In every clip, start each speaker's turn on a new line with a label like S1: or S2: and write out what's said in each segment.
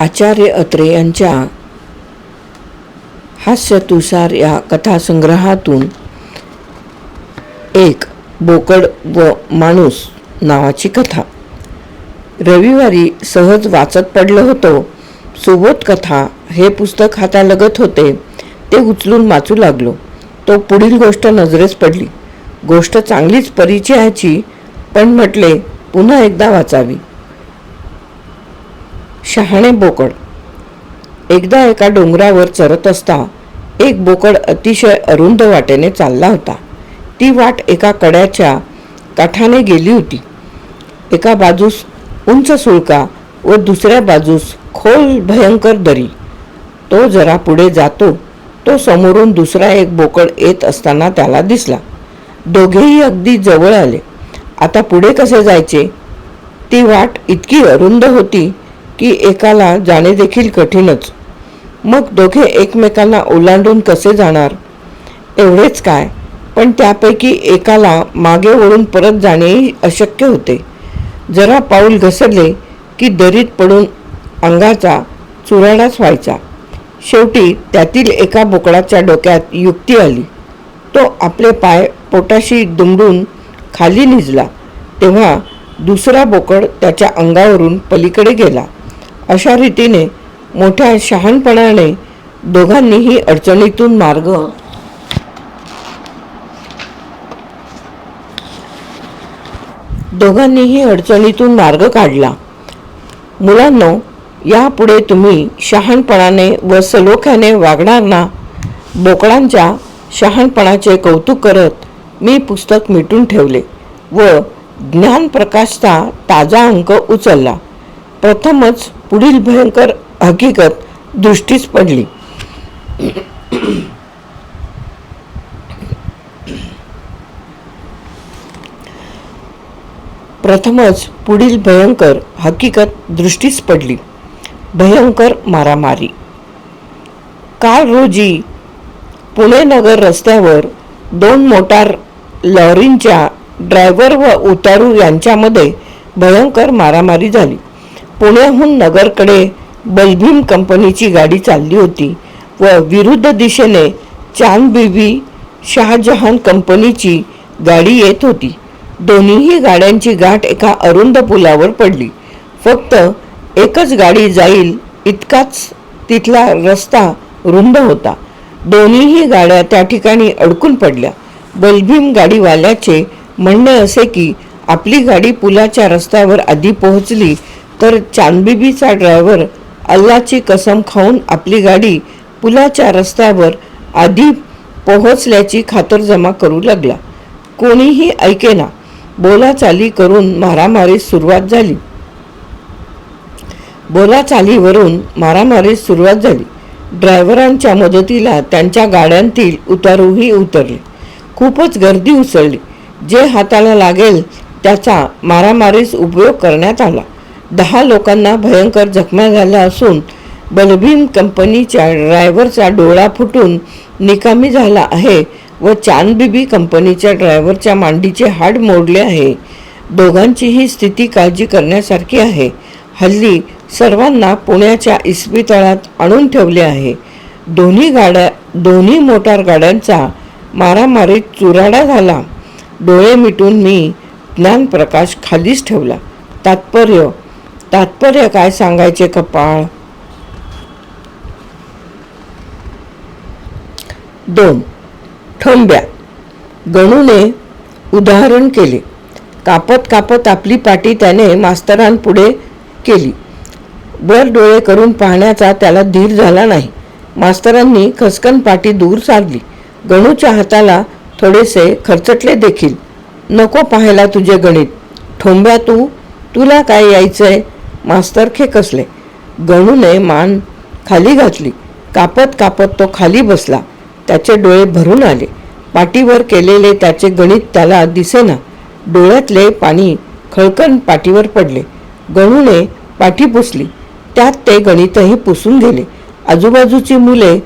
S1: आचार्य अत्रे यांच्या हास्यतुषार या कथासंग्रहातून एक बोकड व माणूस नावाची कथा. रविवारी सहज वाचत पडलं होतं. सुबोध कथा हे पुस्तक हातालगत होते. ते उचलून वाचू लागलो. तो पुढील गोष्ट नजरेस पडली. गोष्ट चांगलीच परिचयाची, पण म्हटले पुन्हा एकदा वाचावी. शहाणे बोकड. एकदा एका डोंगरावर चरत असता एक बोकड अतिशय अरुंद वाटेने चालला होता. ती वाट एका कड्याच्या काठाने गेली होती. एका बाजूस उंच सुळका व दुसऱ्या बाजूस खोल भयंकर दरी. तो जरा पुढे जातो तो समोरून दुसरा एक बोकड येत असताना त्याला दिसला. दोघेही अगदी जवळ आले. आता पुढे कसे जायचे? ती वाट इतकी अरुंद होती की एकाला जाणे देखील कठीणच. मग दोघे एकमेकांना ओलांडून कसे जाणार? एवढेच काय, पण त्यापैकी एकाला मागे वळून परत जाणेही अशक्य होते. जरा पाऊल घसरले की दरीत पडून अंगाचा चुराडाच व्हायचा. शेवटी त्यातील एका बोकडाच्या डोक्यात युक्ती आली. तो आपले पाय पोटाशी दुमडून खाली निजला. तेव्हा दुसरा बोकड त्याच्या अंगावरून पलीकडे गेला. अशा रीतीने मोठ्या शहाणपणाने दोघांनीही अडचणीतून मार्ग काढला. मुलांनो, यापुढे तुम्ही शहाणपणाने व सलोख्याने वागणार ना? बोकडांच्या शहाणपणाचे कौतुक करत मी पुस्तक मिटून ठेवले व ज्ञानप्रकाशचा ताजा अंक उचलला. प्रथमच पुढील भयंकर हकीकत दृष्टीस पडली. भयंकर मारामारी. काल रोजी पुणे नगर रस्त्यावर दोन मोटार लॉरींच्या ड्रायव्हर व उतारू यांच्यामध्ये भयंकर मारामारी झाली. पुण्याहून नगरकडे बलभीम कंपनीची गाडी चालली होती व विरुद्ध दिशेने चांदबिबी शहाजहान कंपनीची गाडी येत होती. दोन्हीही गाड्यांची गाठ एका अरुंद पुलावर पडली. फक्त एकच गाडी जाईल इतकाच तिथला रस्ता रुंद होता. दोन्हीही गाड्या त्या ठिकाणी अडकून पडल्या. बलभीम गाडीवाल्याचे म्हणणे असे की आपली गाडी पुलाच्या रस्त्यावर आधी पोहोचली तर चांदबिबीचा ड्रायव्हर अल्लाची कसम खाऊन आपली गाडी पुलाच्या रस्त्यावर आधी पोहोचल्याची खातरजमा करू लागला. कोणीही ऐकेना. बोलाचाली करून मारामारीस सुरुवात झाली. ड्रायव्हरांच्या मदतीला त्यांच्या गाड्यांतील उतारूही उतरले. खूपच गर्दी उसळली. जे हाताला लागेल त्याचा मारामारीस उपयोग करण्यात आला. 10 लोकांना भयंकर जखमा झाल्या असून बलभीम कंपनीच्या ड्रायव्हरचा डोळा फुटून निकामी झाला आहे व चांदबिबी कंपनीच्या ड्रायव्हरच्या मांडीचे हाड मोडले आहे. दोघांचीही स्थिती काळजी करण्यासारखी आहे. हल्ली सर्वांना पुण्याच्या इस्पितळात आणून ठेवले आहे. दोन्ही मोटार गाड्यांचा मारामारीत चुराडा झाला. डोळे मिटून मी ज्ञानप्रकाश खालीच ठेवला. तात्पर्य काय सांगायचे कपाळ. 2. ठोंब्या. गणूने उदाहरण केले. कापत आपली पाटी त्याने मास्तरांपुढे केली. वर डोळे करून पाहण्याचा त्याला धीर झाला नाही. मास्तरांनी खसकन पाटी दूर सारली. गणूच्या हाताला थोडेसे खरचटले देखील. नको पाहायला तुझे गणित. ठोंब्या तुला काय यायचंय? मास्तर खेकसले. गणूने मान खाली घातली. कापत तो खाली बसला. त्याचे डोळे भरून आले. पाटीवर केलेले त्याचे गणित त्याला दिसेना. डोळ्यातले पाणी खळकन पाटीवर पडले. गणूने पाठी पुसली. त्यात ते गणितही पुसून गेले. आजूबाजूची मुले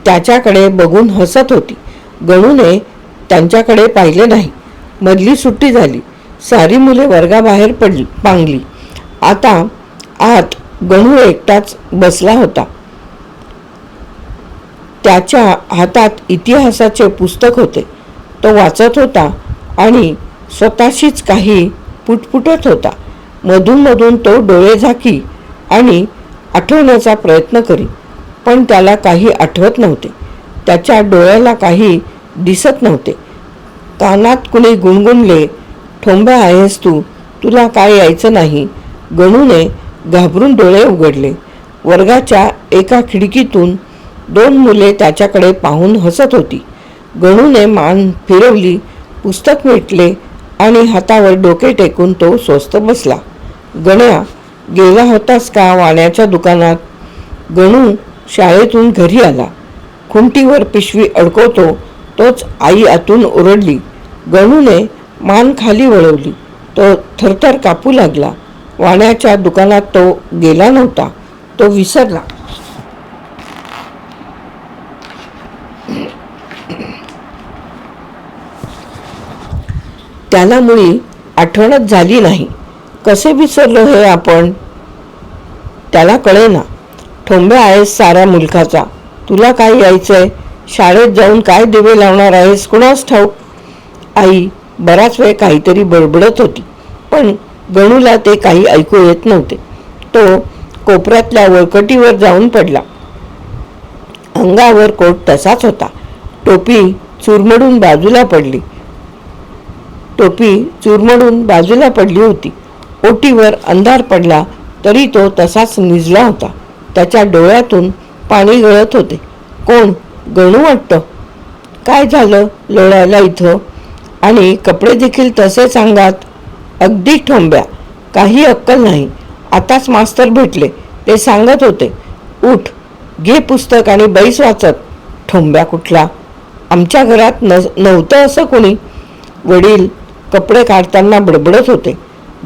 S1: त्याच्याकडे बघून हसत होती. गणूने त्यांच्याकडे पाहिले नाही. मधली सुट्टी झाली. सारी मुले वर्गाबाहेर पांगली. आता आत गणू एकटाच बसला होता. त्याच्या हातात इतिहासाचे पुस्तक होते. तो वाचत होता आणि स्वतःशीच काही पुटपुटत होता. मधून मधून तो डोळे झाकी आणि आठवण्याचा प्रयत्न करी, पण त्याला काही आठवत नव्हते. त्याच्या डोळ्याला काही दिसत नव्हते. कानात कुणी गुणगुणले, ठोंब्या आहेस तू, तुला काय यायचं नाही. गणूने घाबरून डोळे उघडले. वर्गाच्या एका खिडकीतून 2 मुले त्याच्याकडे पाहून हसत होती. गणूने मान फिरवली, पुस्तक मिटले आणि हातावर डोके टेकून तो स्वस्थ बसला. गण्या, गेला होतास का वाण्याच्या दुकानात? गणू शाळेतून घरी आला. खुंटीवर पिशवी अडकवतो तोच आई आतून ओरडली. गणूने मान खाली वळवली. तो थरथर कापू लागला. वाण्याच्या दुकानात तो गेला नव्हता. तो विसरला. त्याला मुळी आठवणच झाली नाही. कसे विसरलो हे आपण? त्याला कळेना. ठोंब्या आहेस साऱ्या मुलखाचा, तुला काय यायचंय? शाळेत जाऊन काय दिवे लावणार आहेस कुणास ठाऊक? आई बराच वेळ काहीतरी बडबडत होती, पण गणूला ते काही ऐकू येत नव्हते. तो कोपऱ्यातल्या वळकटीवर जाऊन पडला. अंगावर कोट तसाच होता. टोपी चुरमडून बाजूला पडली होती. ओटीवर अंधार पडला तरी तो तसाच निजला होता. त्याच्या डोळ्यातून पाणी गळत होते. कोण? गणू वाटतं. काय झालं लोळायला इथं? आणि कपडे देखील तसेच अंगात. अगदी ठोंब्या, काही अक्कल नाही. आताच मास्तर भेटले, ते सांगत होते, उठ, घे पुस्तक आणि बैस वाचत. ठोंब्या कुठला? आमच्या घरात नव्हतं असं कोणी. वडील कपडे काढताना बडबडत होते.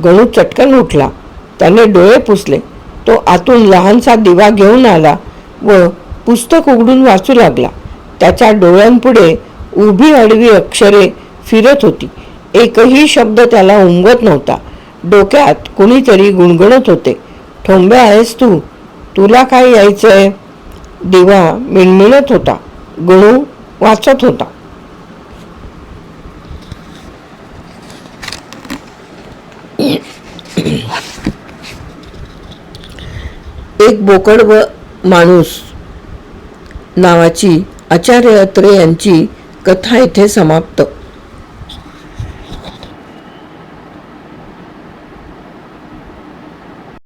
S1: गणू चटकन उठला. त्याने डोळे पुसले. तो आतून लहानसा दिवा घेऊन आला व पुस्तक उघडून वाचू लागला. त्याच्या डोळ्यांपुढे उभी आडवी अक्षरे फिरत होती. एकही शब्द त्याला उमगत नव्हता. डोक्यात कुणीतरी गुणगुणत होते, ठोंब्या आहेस तू, तुला काय यायचंय? दिवा मिणमिणत होता. गणू वाचत होता. एक बोकड व माणूस नावाची आचार्य अत्रे यांची कथा इथे समाप्त.